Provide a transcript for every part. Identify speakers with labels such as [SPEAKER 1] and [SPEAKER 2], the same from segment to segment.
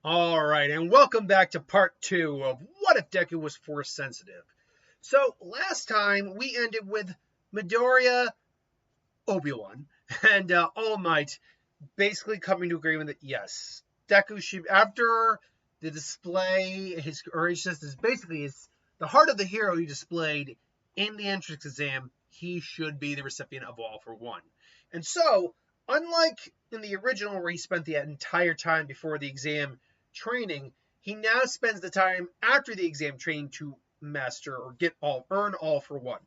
[SPEAKER 1] All right, and welcome back to part two of What If Deku Was Force Sensitive. So, last time we ended with Midoriya, Obi-Wan, and All Might basically coming to agreement that yes, Deku should, after the display, the heart of the hero he displayed in the entrance exam, he should be the recipient of All for One. And so, unlike in the original where he spent the entire time before the exam training, he now spends the time after the exam training to master or earn All for One.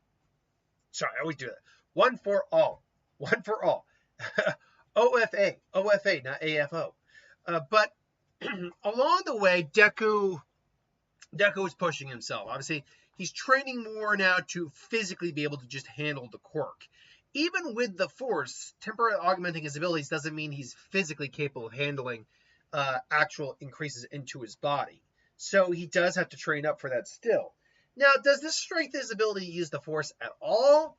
[SPEAKER 1] Sorry, I always do that. One for all. One for all. OFA, not AFO. But along the way, Deku is pushing himself. Obviously, he's training more now to physically be able to just handle the quirk. Even with the Force, temporarily augmenting his abilities doesn't mean he's physically capable of handling actual increases into his body. So he does have to train up for that still. Now, does this strengthen his ability to use the Force at all?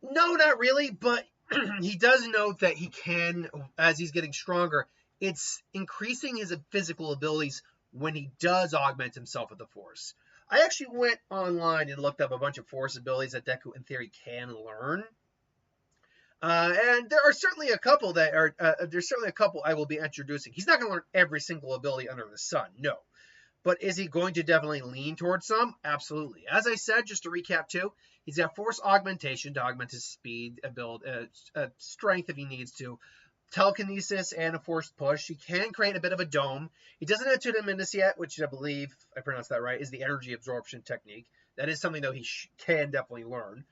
[SPEAKER 1] No, not really, but he does note that he can, as he's getting stronger, it's increasing his physical abilities when he does augment himself with the Force. I actually went online and looked up a bunch of Force abilities that Deku, in theory, can learn. And there are certainly a couple there's certainly a couple I will be introducing. He's not going to learn every single ability under the sun, no. But is he going to definitely lean towards some? Absolutely. As I said, just to recap too, he's got Force Augmentation to augment his speed, strength if he needs to, telekinesis, and a Force Push. He can create a bit of a dome. He doesn't have Tudaminus yet, which I believe, if I pronounced that right, is the energy absorption technique. That is something, though, he can definitely learn.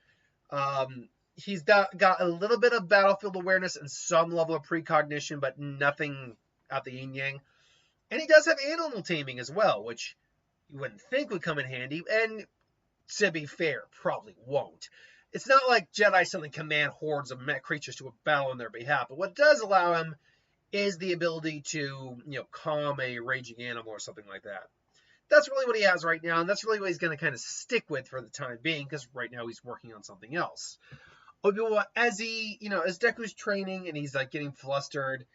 [SPEAKER 1] He's got a little bit of battlefield awareness and some level of precognition, but nothing out the yin-yang. And he does have animal taming as well, which you wouldn't think would come in handy, and to be fair, probably won't. It's not like Jedi suddenly command hordes of creatures to battle on their behalf, but what it does allow him is the ability to, calm a raging animal or something like that. That's really what he has right now, and that's really what he's going to kind of stick with for the time being, because right now he's working on something else. Obi-Wan, as Deku's training and he's like getting flustered,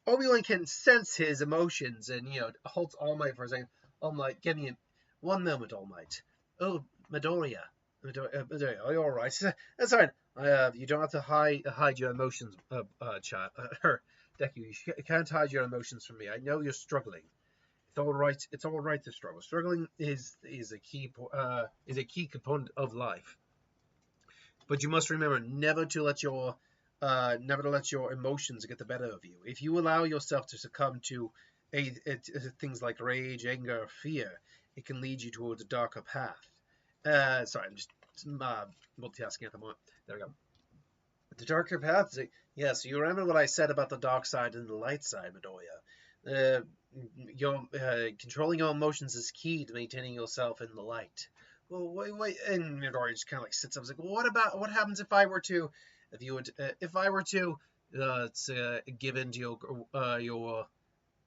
[SPEAKER 1] Obi-Wan can sense his emotions and, halts All Might for a second. All Might, give me one moment, All Might. Oh, Midoriya, are you all right? That's fine. You don't have to hide your emotions, chat. Deku, you can't hide your emotions from me. I know you're struggling. It's all right. It's all right to struggle. Struggling is a key component of life. But you must remember never to let your emotions get the better of you. If you allow yourself to succumb to things like rage, anger, fear, it can lead you towards a darker path. Sorry, I'm just multitasking at the moment. There we go. The darker path. Yes, you remember what I said about the dark side and the light side, Midoriya. Controlling your emotions is key to maintaining yourself in the light. Well, wait, and Midoriya just kind of like sits up and is like, well, what happens if I were to give in to your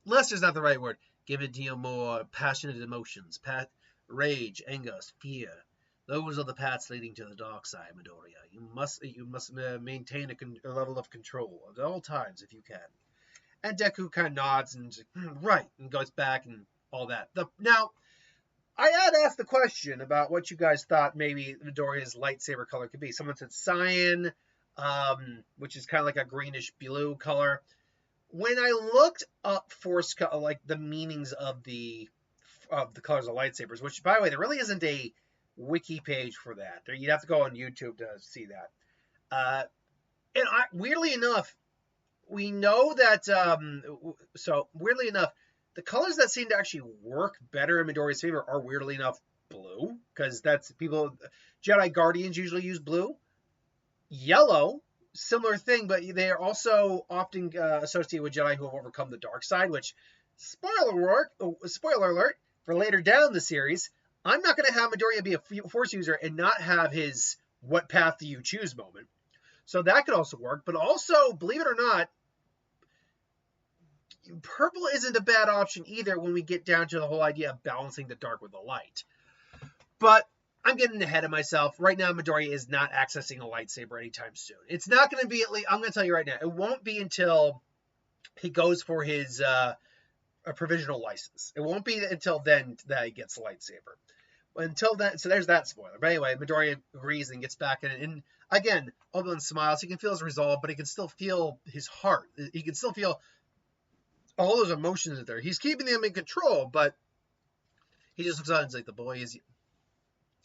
[SPEAKER 1] luster's not the right word. Give in to your more passionate emotions, rage, anger, fear. Those are the paths leading to the dark side, Midoriya. You must maintain a level of control at all times if you can. And Deku kind of nods and right, and goes back and all that. Now, I had asked the question about what you guys thought maybe Midoriya's lightsaber color could be. Someone said cyan, which is kind of like a greenish blue color. When I looked up Force color, like the meanings of the colors of lightsabers, which by the way, there really isn't a wiki page for that. You'd have to go on YouTube to see that. Weirdly enough, we know that. Weirdly enough, the colors that seem to actually work better in Midoriya's favor are weirdly enough blue, because that's Jedi Guardians usually use blue. Yellow, similar thing, but they are also often associated with Jedi who have overcome the dark side, which, spoiler alert, for later down the series, I'm not going to have Midoriya be a Force user and not have his what path do you choose moment. So that could also work, but also, believe it or not, purple isn't a bad option either when we get down to the whole idea of balancing the dark with the light. But I'm getting ahead of myself. Right now, Midoriya is not accessing a lightsaber anytime soon. It's not going to be, I'm going to tell you right now, it won't be until he goes for his a provisional license. It won't be until then that he gets a lightsaber. Until then, so there's that spoiler. But anyway, Midoriya agrees and gets back in it. And again, Obi-Wan smiles. He can feel his resolve, but he can still feel his heart. He can still feel all those emotions there. He's keeping them in control, but he just looks out and he's like, the boy is...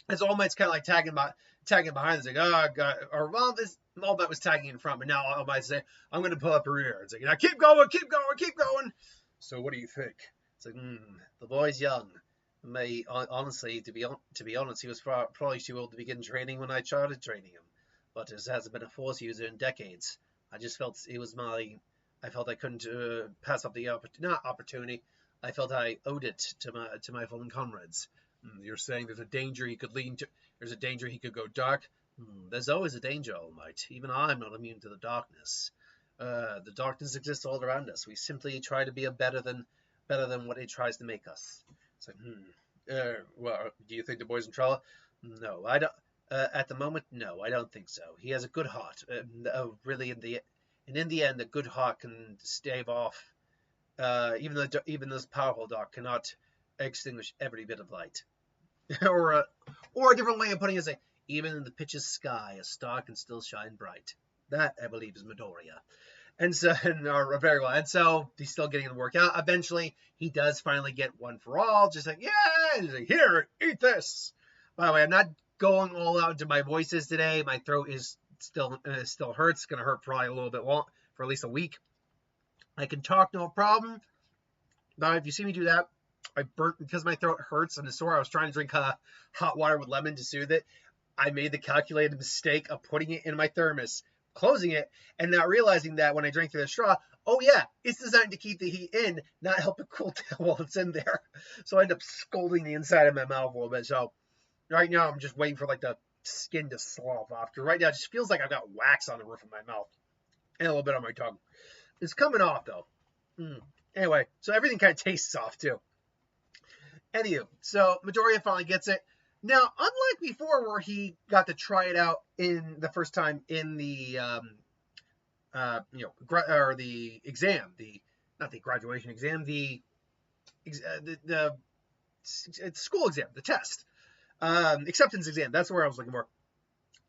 [SPEAKER 1] As All Might's kind of like tagging behind. It's like, oh, God. Or, well, this All Might was tagging in front, but now All Might's saying, I'm going to pull up a rear. It's like, now keep going, keep going, keep going. So what do you think? It's like, the boy's young. Honestly, to be honest, he was probably too old to begin training when I started training him. But it hasn't been a Force user in decades. I just felt it was I felt I couldn't pass up the opportunity. I felt I owed it to my fallen comrades. You're saying there's a danger he could lean to. There's a danger he could go dark. There's always a danger, All Might. Even I'm not immune to the darkness. The darkness exists all around us. We simply try to be better than what it tries to make us. It's like, well, do you think the boy's in trouble? No, I don't. At the moment, no, I don't think so. He has a good heart. Really, in the end, a good heart can stave off. Even this powerful dark cannot extinguish every bit of light. or a different way of putting it is, even in the pitchest sky, a star can still shine bright. That, I believe, is Midoriya. And so, very well. And so he's still getting the work out. Eventually, he does finally get one for all. Just like, yeah, he's like, here, eat this. By the way, I'm not going all out into my voices today. My throat is still hurts. It's gonna hurt probably a little bit long for at least a week. I can talk, no problem. But if you see me do that, I burnt because my throat hurts and it's sore. I was trying to drink hot water with lemon to soothe it. I made the calculated mistake of putting it in my thermos, closing it, and not realizing that when I drank through the straw, oh yeah, it's designed to keep the heat in, not help it cool down while it's in there. So I end up scalding the inside of my mouth a little bit. So right now I'm just waiting for like the skin to slough off. Because right now it just feels like I've got wax on the roof of my mouth and a little bit on my tongue. It's coming off though. Anyway, so everything kind of tastes off too. Anywho, so Midoriya finally gets it. Now, unlike before where he got to try it out in the first time in the, the exam, not the graduation exam, the school exam, the test, acceptance exam. That's where I was looking for.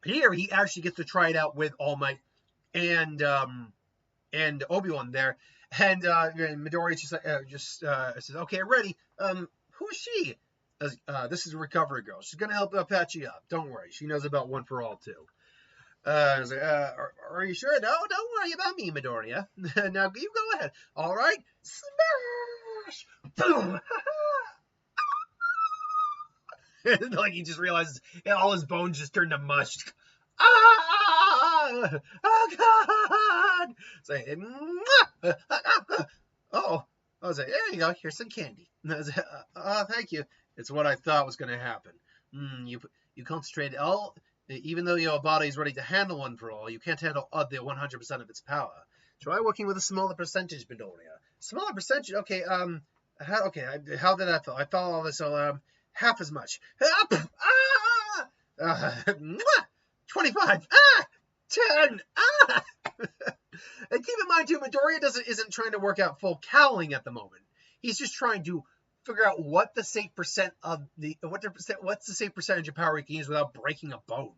[SPEAKER 1] Here, he actually gets to try it out with All Might and Obi-Wan there. And Midoriya says, okay, I'm ready. Who is she? This is a recovery girl. She's going to help patch you up. Don't worry. She knows about one for all, too. I was like, are you sure? No, don't worry about me, Midoriya. Now, you go ahead. All right. Smash! Boom! Like, he just realizes all his bones just turned to mush. Ah! Oh, God! It's like, oh. I was like, there you go. Here's some candy. And I was like, thank you. It's what I thought was going to happen. You concentrate all, even though your body is ready to handle one for all, you can't handle the 100% of its power. Try working with a smaller percentage, Midoriya. Smaller percentage? Okay, how did I feel? I felt all this, so, half as much. 25. 10. And keep in mind, too, Midoriya isn't trying to work out full cowling at the moment. He's just trying to figure out what the safe percentage of power he can use without breaking a bone.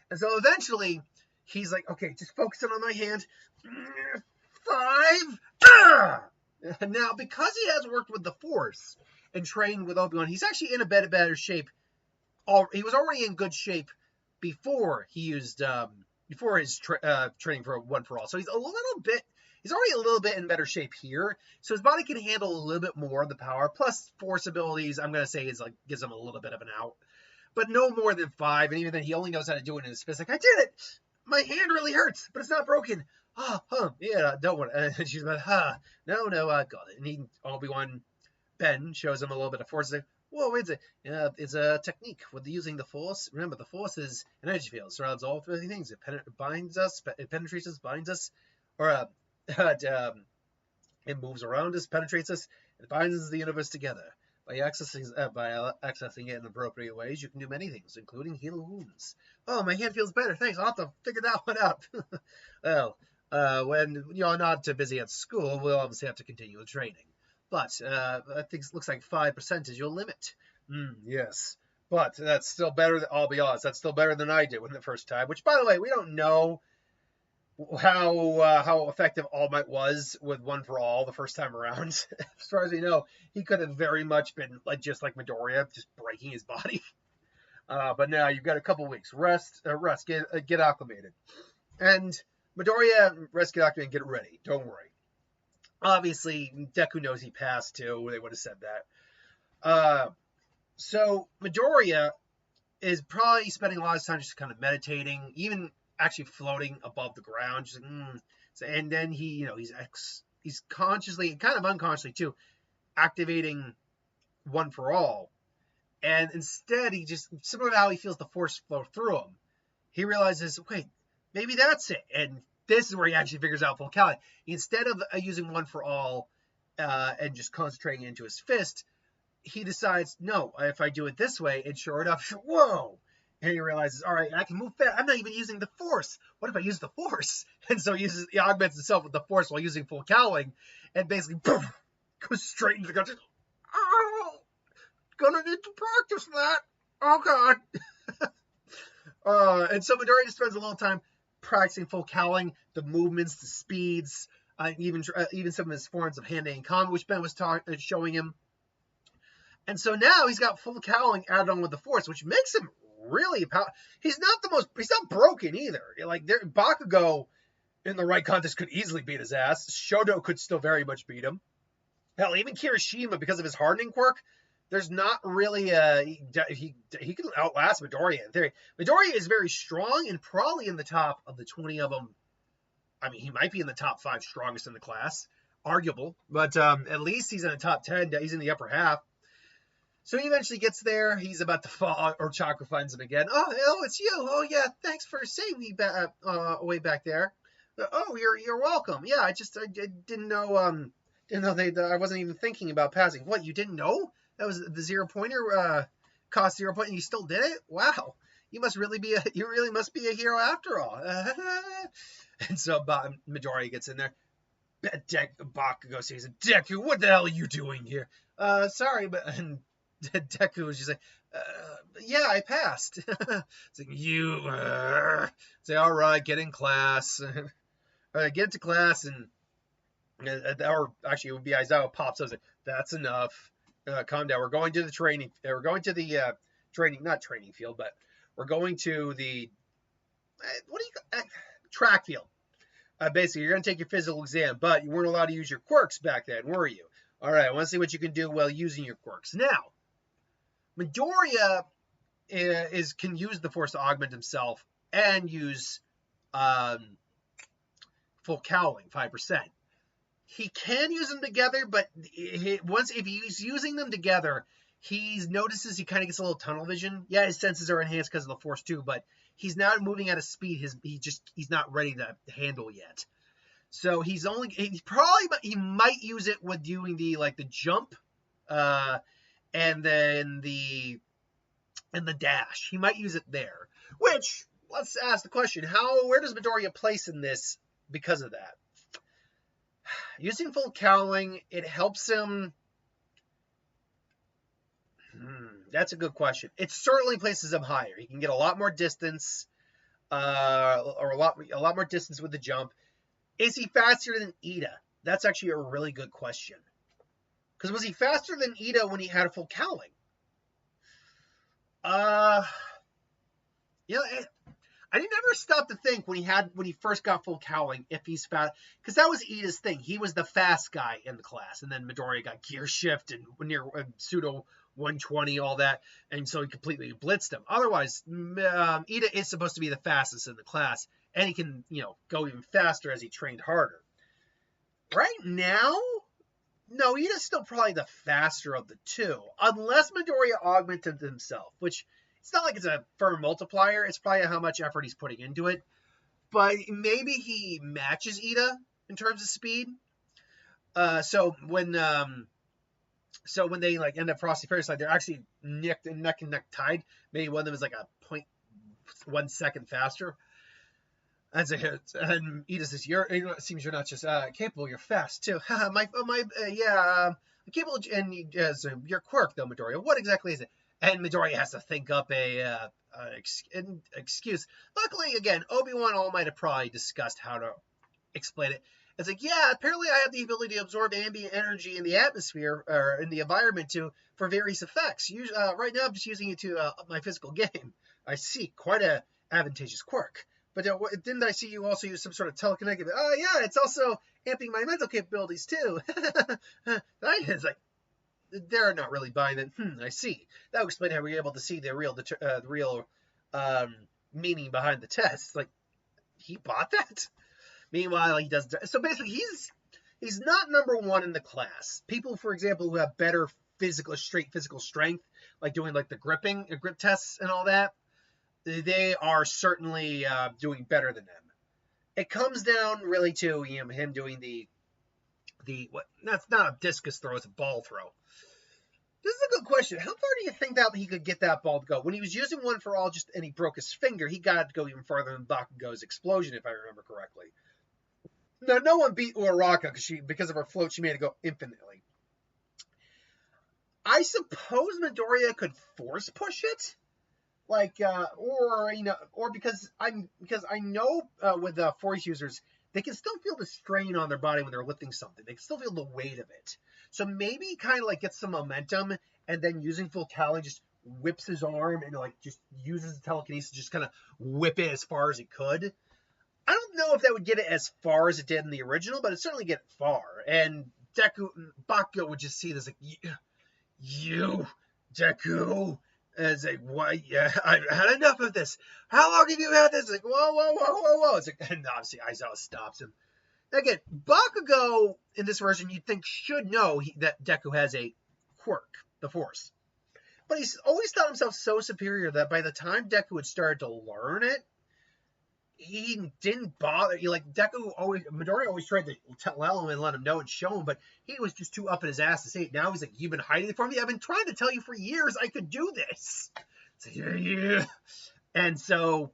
[SPEAKER 1] And so eventually, he's like, okay, just focusing on my hand. 5. And now, because he has worked with the Force and trained with Obi-Wan, he's actually in a better shape. He was already in good shape before he used before his training for one for all. So he's already a little bit in better shape here. So his body can handle a little bit more of the power. Plus Force abilities, I'm gonna say, gives him a little bit of an out. But no more than 5, and even then he only knows how to do it in his fist. Like, I did it! My hand really hurts, but it's not broken. Yeah, don't worry. And she's like, no, I got it. And Obi-Wan Ben shows him a little bit of Force. Like, whoa, wait a second. It's a technique with using the Force. Remember, the Force is an energy field. It surrounds all three things. It binds us, it penetrates us, binds us, or it moves around us, penetrates us, it binds the universe together. By accessing it in appropriate ways, you can do many things, including heal wounds. Oh, my hand feels better. Thanks. I'll have to figure that one out. Well, when you're not too busy at school, we'll obviously have to continue with training. but I think it looks like 5% is your limit. Yes. But that's still better than, I'll be honest, that's still better than I did with the first time, which, by the way, we don't know how effective All Might was with One for All the first time around. As far as we know, he could have very much been like just like Midoriya, just breaking his body. But now you've got a couple weeks. Rest, get acclimated. And Midoriya, rest, get acclimated, get ready. Don't worry. Obviously, Deku knows he passed too. They would have said that. So Midoriya is probably spending a lot of time just kind of meditating, even actually floating above the ground. Just like, So, and then he's consciously, kind of unconsciously too, activating One for All. And instead, he just, similar to how he feels the Force flow through him, he realizes, wait, maybe that's it. And this is where he actually figures out full Cali. Instead of using One for All and just concentrating into his fist, he decides, no, if I do it this way, and sure enough, whoa. And he realizes, all right, I can move fast. I'm not even using the Force. What if I use the Force? And so he augments himself with the Force while using full cowling, and basically boom, goes straight into the gun. Oh, gonna need to practice that. Oh, God. And so Midoriya just spends a little time practicing full cowling, the movements, the speeds, even some of his forms of hand-to-hand combat, which Ben was showing him. And so now he's got full cowling added on with the Force, which makes him really powerful. He's not broken either. Like, Bakugo in the right context could easily beat his ass. Shoto could still very much beat him. Hell, even Kirishima, because of his hardening quirk, there's not really he can outlast Midoriya in theory. Midoriya is very strong and probably in the top of the 20 of them. I mean, he might be in the top 5 strongest in the class. Arguable. But at least he's in the top 10. He's in the upper half. So he eventually gets there. He's about to fall, or Chakra finds him again. Oh, it's you. Oh, yeah, thanks for saving me way back there. Oh, you're welcome. Yeah, I didn't know I wasn't even thinking about passing. What, you didn't know? That was the 0-pointer cost 0 point, and you still did it? Wow. You really must be a hero after all. And so Midoriya gets in there. Bakugo says, Deku, what the hell are you doing here? Sorry, but... And Deku was just like, yeah, I passed. It's like, you, say, all right, get in class. Get into class, and, or actually, it would be Aizawa pops up. Like, that's enough. Calm down. We're going to the training. We're going to the not training field, but we're going to the, track field. Basically, you're going to take your physical exam, but you weren't allowed to use your quirks back then, were you? All right, I want to see what you can do while using your quirks. Now, Midoriya can use the Force to augment himself and use full cowling, 5%. He can use them together, but if he's using them together, he notices he kind of gets a little tunnel vision. Yeah, his senses are enhanced because of the Force too, but he's not moving at a speed he's not ready to handle yet. So he might use it with doing the jump, and then the dash. He might use it there. Which, let's ask the question: where does Midoriya place in this because of that? Using full cowling, it helps him. That's a good question. It certainly places him higher. He can get a lot more distance, or a lot more distance with the jump. Is he faster than Ida? That's actually a really good question. Because was he faster than Ida when he had a full cowling? I didn't ever stop to think when he first got full cowling if he's fast, because that was Ida's thing. He was the fast guy in the class, and then Midoriya got gear shift and near pseudo 120, all that, and so he completely blitzed him. Otherwise, Ida is supposed to be the fastest in the class, and he can go even faster as he trained harder. Right now, no, Ida's still probably the faster of the two, unless Midoriya augmented himself, which it's not like it's a firm multiplier. It's probably how much effort he's putting into it. But maybe he matches Ida in terms of speed. So when they end up Frosty Fairy Slide, they're actually neck and neck tied. Maybe one of them is like a 0.1 second faster. And Ida says, it seems you're not just capable, you're fast too. capable, and he has your quirk though, Midoriya. What exactly is it? And Midoriya has to think up an excuse. Luckily, again, Obi-Wan All Might have probably discussed how to explain it. It's like, yeah, apparently I have the ability to absorb ambient energy in the atmosphere or in the environment for various effects. Right now, I'm just using it to up my physical game. I see, quite a advantageous quirk. But didn't I see you also use some sort of telekinetic? Oh yeah, it's also amping my mental capabilities too. It's like they're not really buying it. I see. That would explain how we're able to see the real meaning behind the test. Like he bought that. Meanwhile, he does. So basically, he's not number one in the class. People, for example, who have better straight physical strength, like doing like the grip tests and all that, they are certainly doing better than them. It comes down really to him doing the what? That's not a discus throw; it's a ball throw. This is a good question. How far do you think that he could get that ball to go? When he was using one for all, and he broke his finger, he got to go even farther than Bakugo's explosion, if I remember correctly. Now, no one beat Uraraka because of her float. She made it go infinitely. I suppose Midoriya could force push it, or because I know with force users, they can still feel the strain on their body when they're lifting something. They can still feel the weight of it. So maybe kind of like gets some momentum, and then using full talent just whips his arm and like just uses the telekinesis to just kind of whip it as far as he could. I don't know if that would get it as far as it did in the original, but it certainly get it far. And Bakugo would just see this like, you, Deku. And it's like, what? Yeah, I've had enough of this. How long have you had this? It's like, whoa. It's like, and obviously Aizawa stops him. Again, Bakugo in this version you'd think should know that Deku has a quirk, the Force. But he's always thought himself so superior that by the time Deku had started to learn it, he didn't bother. Midoriya always tried to tell him and let him know and show him, but he was just too up in his ass to say it. Now he's like, you've been hiding it from me? I've been trying to tell you for years I could do this. It's like, yeah. And so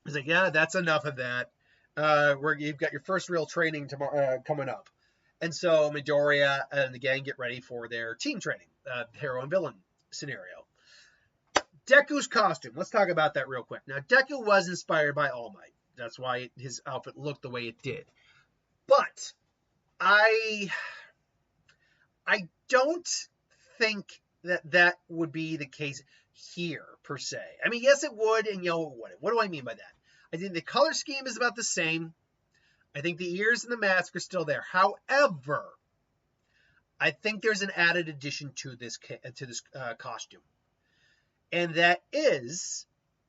[SPEAKER 1] he's like, yeah, that's enough of that. You've got your first real training tomorrow coming up. And so Midoriya and the gang get ready for their team training, hero and villain scenario. Deku's costume. Let's talk about that real quick. Now, Deku was inspired by All Might. That's why his outfit looked the way it did. But I don't think that would be the case here, per se. I mean, yes, it would, and it wouldn't. What do I mean by that? I think the color scheme is about the same. I think the ears and the mask are still there. However, I think there's an added addition to this costume. And that is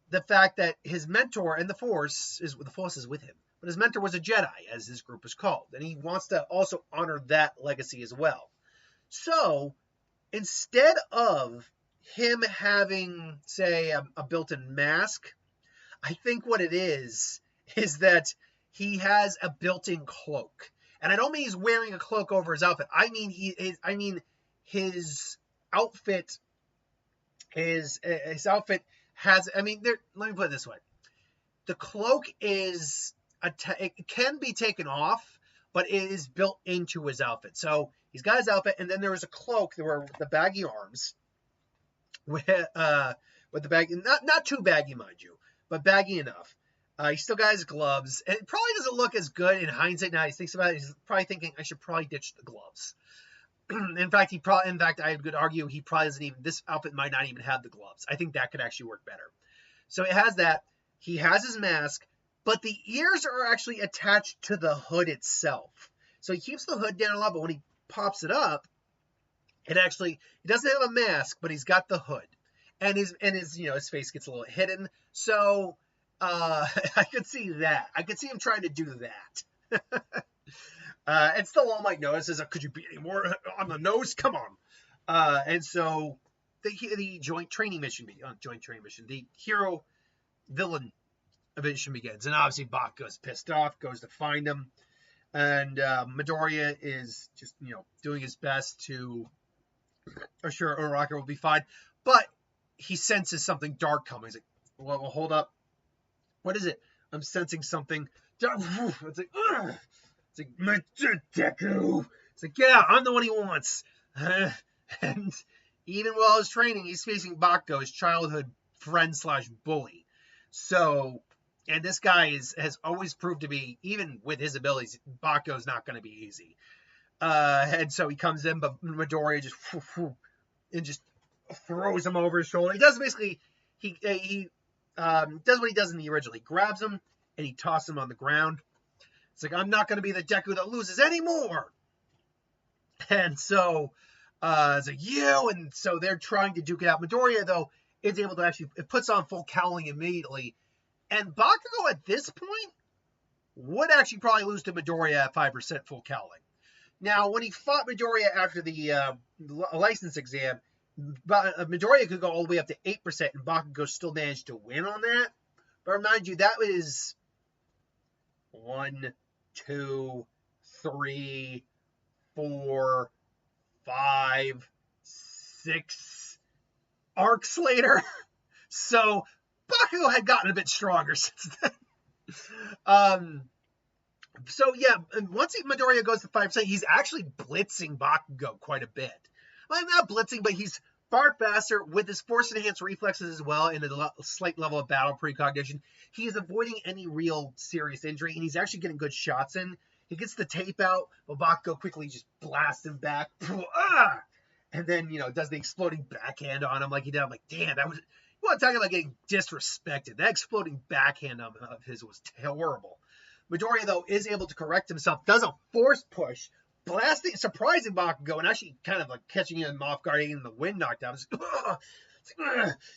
[SPEAKER 1] the fact that his mentor and the Force is with him. But his mentor was a Jedi, as his group is called. And he wants to also honor that legacy as well. So, instead of him having, say, a built-in mask, I think what it is that he has a built-in cloak. And I don't mean he's wearing a cloak over his outfit. I mean his outfit... His outfit has, let me put it this way. The cloak it can be taken off, but it is built into his outfit. So he's got his outfit, and then there was a cloak. There were the baggy arms with the baggy, not too baggy, mind you, but baggy enough. He still got his gloves, and it probably doesn't look as good in hindsight now. He thinks about it. He's probably thinking, I should probably ditch the gloves. In fact, I would argue he probably doesn't even. This outfit might not even have the gloves. I think that could actually work better. So it has that. He has his mask, but the ears are actually attached to the hood itself. So he keeps the hood down a lot, but when he pops it up, he doesn't have a mask, but he's got the hood, and his face gets a little hidden. So I could see that. I could see him trying to do that. And still All Might notices, could you be any more on the nose? Come on. And so the joint training mission, the hero villain mission begins. And obviously Bakugo's pissed off, goes to find him. And Midoriya is just, doing his best to assure Uraraka will be fine. But he senses something dark coming. He's like, well, hold up. What is it? I'm sensing something. It's like, ugh. It's like, Deku. It's like, get out. I'm the one he wants. And even while he's training, he's facing Bakugo, his childhood friend slash bully. So, and this guy has always proved to be, even with his abilities, Bakugo's not going to be easy. And so he comes in, but Midoriya just throws him over his shoulder. He does basically, he does what he does in the original. He grabs him and he tosses him on the ground. It's like, I'm not going to be the Deku that loses anymore. And so it's like, you, and so they're trying to duke it out. Midoriya, though, is able to actually, it puts on full cowling immediately. And Bakugo at this point would actually probably lose to Midoriya at 5% full cowling. Now, when he fought Midoriya after the license exam, Midoriya could go all the way up to 8%, and Bakugo still managed to win on that. But remind you, that was 1, 2, 3, 4, 5, 6 arcs later. So Bakugo had gotten a bit stronger since then. So yeah, once Midoriya goes to 5%, he's actually blitzing Bakugo quite a bit. Well, not blitzing, but he's far faster with his force-enhanced reflexes as well, and a slight level of battle precognition. He is avoiding any real serious injury, and he's actually getting good shots in. He gets the tape out, but Bakugo quickly just blasts him back. And then, does the exploding backhand on him like he did. I'm like, damn, that was... You want to talk about getting disrespected. That exploding backhand of his was horrible. Midoriya, though, is able to correct himself, does a force push, surprising Bakugo, and actually kind of like catching him off guard, getting the wind knocked out.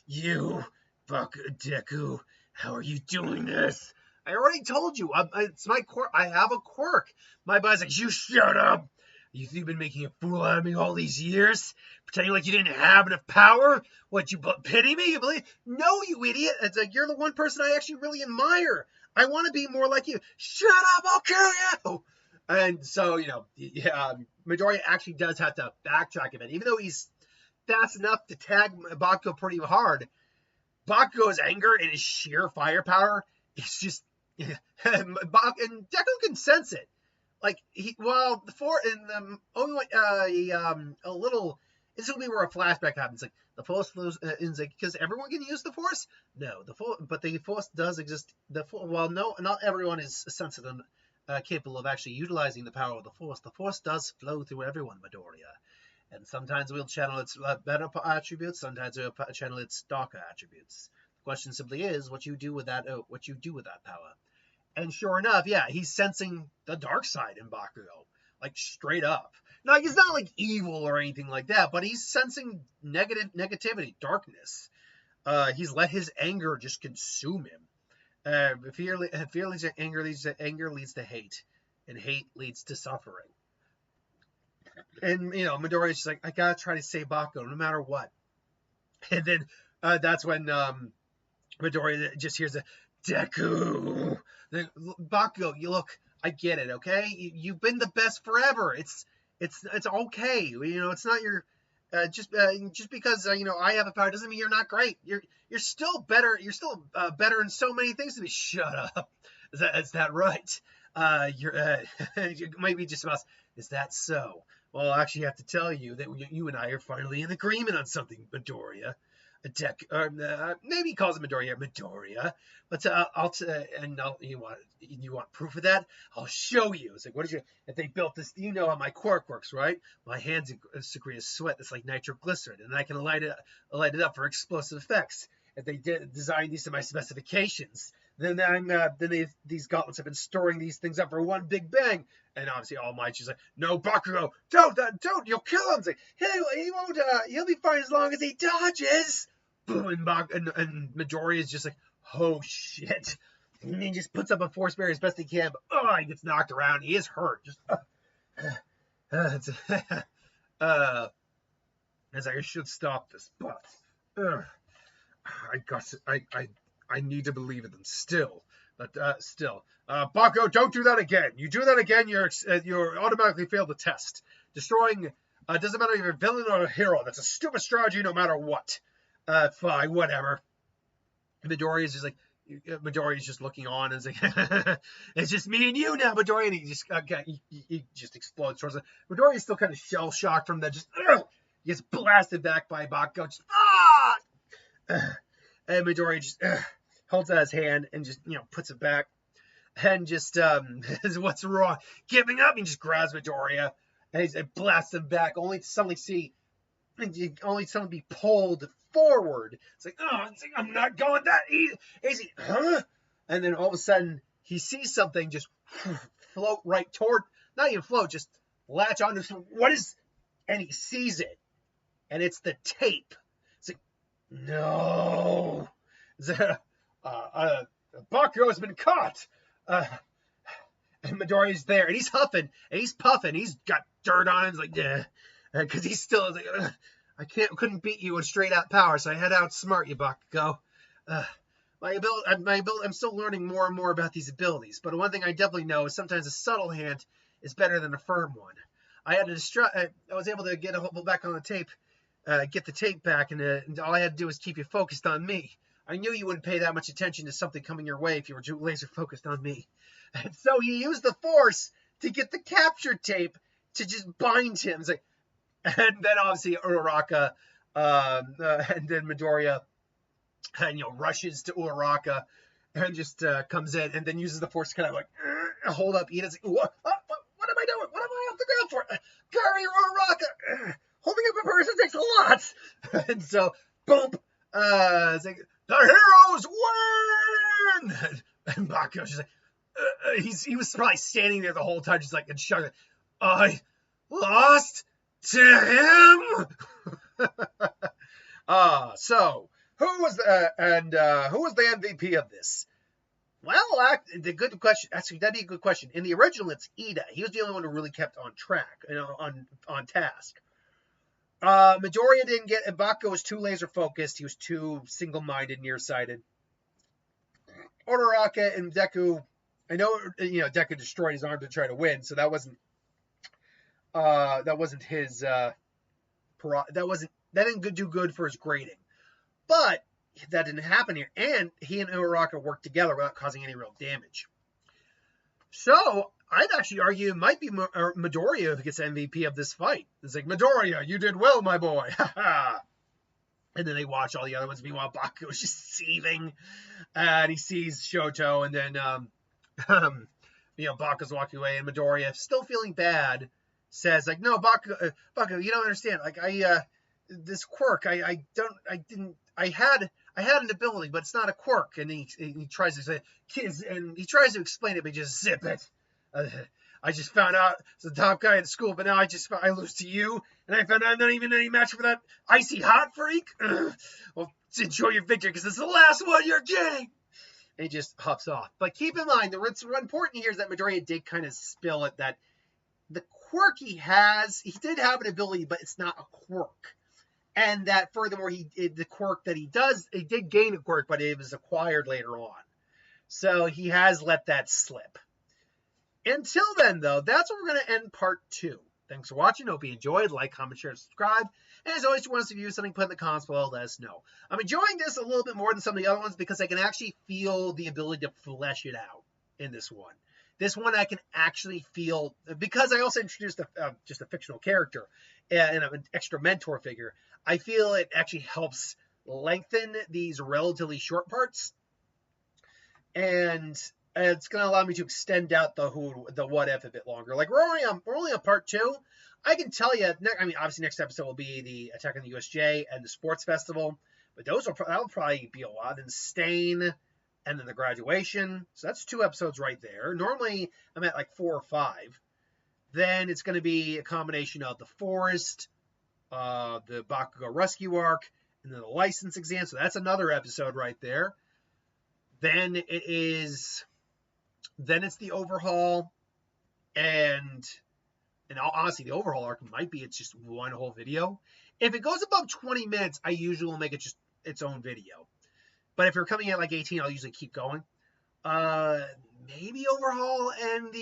[SPEAKER 1] You, Deku, how are you doing this? I already told you, it's my quirk. I have a quirk. My body's like, you shut up. You've been making a fool out of me all these years, pretending like you didn't have enough power. What, you pity me? You believe? No, you idiot. It's like, you're the one person I actually really admire. I want to be more like you. Shut up, I'll kill you. And so, Midoriya actually does have to backtrack a bit. Even though he's fast enough to tag Bakugo pretty hard, Bakugo's anger and his sheer firepower is just... and Deku can sense it. Like, this will be where a flashback happens. Like, the Force, because everyone can use the Force? No, but the Force does exist. Not everyone is sensitive, capable of actually utilizing the power of the Force. The Force does flow through everyone, Midoriya. And sometimes we'll channel its better attributes, sometimes we'll channel its darker attributes. The question simply is what you do with that power. And sure enough, yeah, he's sensing the dark side in Bakugo, like straight up. Now, he's not like evil or anything like that, but he's sensing negativity, darkness. He's let his anger just consume him. Fear leads to anger, leads to hate, and hate leads to suffering. And Midoriya's just like, I gotta try to save Bakugo no matter what. And then that's when Midoriya just hears a Deku. Bakugo, look, I get it, okay? You've been the best forever. It's okay. It's not your just because I have a power doesn't mean you're not great. You're still better. You're still better in so many things to be. Shut up. Is that right? You're maybe just about. Is that so? Well, I actually have to tell you that you and I are finally in agreement on something, Midoriya. Maybe he calls him Midoriya, but you want proof of that? I'll show you. It's like, if they built this, how my quirk works, right? My hands secrete a sweat that's like nitroglycerin, and I can light it up for explosive effects. If they design these to my specifications, then these gauntlets have been storing these things up for one big bang. And obviously All Might's just like, no, Bakugo, don't, you'll kill him. It's like, he won't, he'll be fine as long as he dodges. Boom, and Midoriya is just like, oh shit. And he just puts up a force barrier as best he can, but he gets knocked around. He is hurt. Just, it's like, I should stop this, but I need to believe in them still. But Bakugo, don't do that again. You do that again, you're automatically fail the test. Destroying doesn't matter if you're a villain or a hero. That's a stupid strategy, no matter what. Fine, whatever. Midoriya is just like, Midoriya's just looking on and is like, it's just me and you now, Midoriya. And he just explodes towards it. Midoriya's still kind of shell shocked from that. Just he gets blasted back by Bakugo. Just and Midoriya just holds out his hand and just puts it back and just what's wrong? Giving up. He just grabs Midoriya and he blasts him back, only to suddenly be pulled forward. It's like, I'm not going that easy. Huh? And then all of a sudden, he sees something just float right toward, not even float, just latch onto something. What is, and he sees it. And it's the tape. It's like, no. Bakugo has been caught. And Midoriya's there, and he's huffing, and he's puffing. He's got dirt on him. He's like, yeah. Because he's still like, I couldn't beat you with straight out power, so I had to outsmart you, Bakugo. My ability, I'm still learning more and more about these abilities, but one thing I definitely know is sometimes a subtle hand is better than a firm one. I was able to get a hold back on the tape, get the tape back, and all I had to do was keep you focused on me. I knew you wouldn't pay that much attention to something coming your way if you were too laser focused on me. And so he used the Force to get the capture tape to just bind him. It's like, and then obviously Uraraka, and then Midoriya, and rushes to Uraraka, and just comes in, and then uses the Force to kind of like hold up Ida's like, what am I doing? What am I off the ground for? Carry Uraraka. Holding up a person takes a lot. And so, boom. It's like, the heroes win. And Bakugo's just like, he was probably standing there the whole time, just like in shock. I lost to him. So who was the MVP of this? Well, the good question. Actually, that'd be a good question. In the original, it's Ida. He was the only one who really kept on track, on task. Midoriya didn't get, and Bakugo was too laser focused. He was too single-minded, nearsighted. Uraraka and Deku, I know, Deku destroyed his arm to try to win, so that wasn't his, that didn't do good for his grading. But that didn't happen here, and he and Uraraka worked together without causing any real damage. So, I'd actually argue it might be Midoriya who gets MVP of this fight. It's like, Midoriya, you did well, my boy. And then they watch all the other ones. Meanwhile, Bakugo's just seething. And he sees Shoto. And then, Bakugo's walking away. And Midoriya, still feeling bad, says, like, no, Bakugo, you don't understand. Like, this quirk, I had an ability, but it's not a quirk. And he tries to say, kids, and he tries to explain it, but just zip it. I just found out it's the top guy at school, but now I lose to you, and I found out I'm not even any match for that icy hot freak. Well, enjoy your victory, because it's the last one you're getting. And he just hops off. But keep in mind, what's important here is that Midoriya did kind of spill it, that the quirk he did have an ability, but it's not a quirk. And that furthermore, the quirk that he does, he did gain a quirk, but it was acquired later on. So he has let that slip. Until then, though, that's where we're going to end part 2. Thanks for watching. Hope you enjoyed. Like, comment, share, and subscribe. And as always, if you want us to view something, put in the comments below. Let us know. I'm enjoying this a little bit more than some of the other ones because I can actually feel the ability to flesh it out in this one. This one I can actually feel, because I also introduced just a fictional character and an extra mentor figure. I feel it actually helps lengthen these relatively short parts. And it's going to allow me to extend out the what if a bit longer. Like we're only on part 2. I can tell you. Obviously next episode will be the Attack on the USJ and the Sports Festival, but that'll probably be a lot. Then Stain, and then the graduation. So that's 2 episodes right there. Normally I'm at like 4 or 5. Then it's going to be a combination of the Forest, the Bakugo Rescue Arc, and then the license exam. So that's another episode right there. Then it's the overhaul, and honestly, the overhaul arc it's just one whole video. If it goes above 20 minutes, I usually will make it just its own video. But if you're coming at like 18, I'll usually keep going. Maybe overhaul and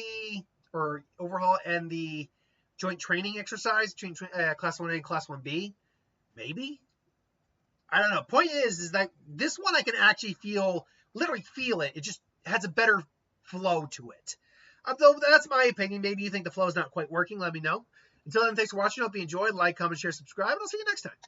[SPEAKER 1] the joint training exercise between class 1A and class 1B. Maybe. I don't know. Point is that this one I can actually feel literally feel it. It just has a better flow to it. Though that's my opinion. Maybe you think the flow is not quite working. Let me know. Until then, thanks for watching. Hope you enjoyed. Like, comment, share, subscribe, and I'll see you next time.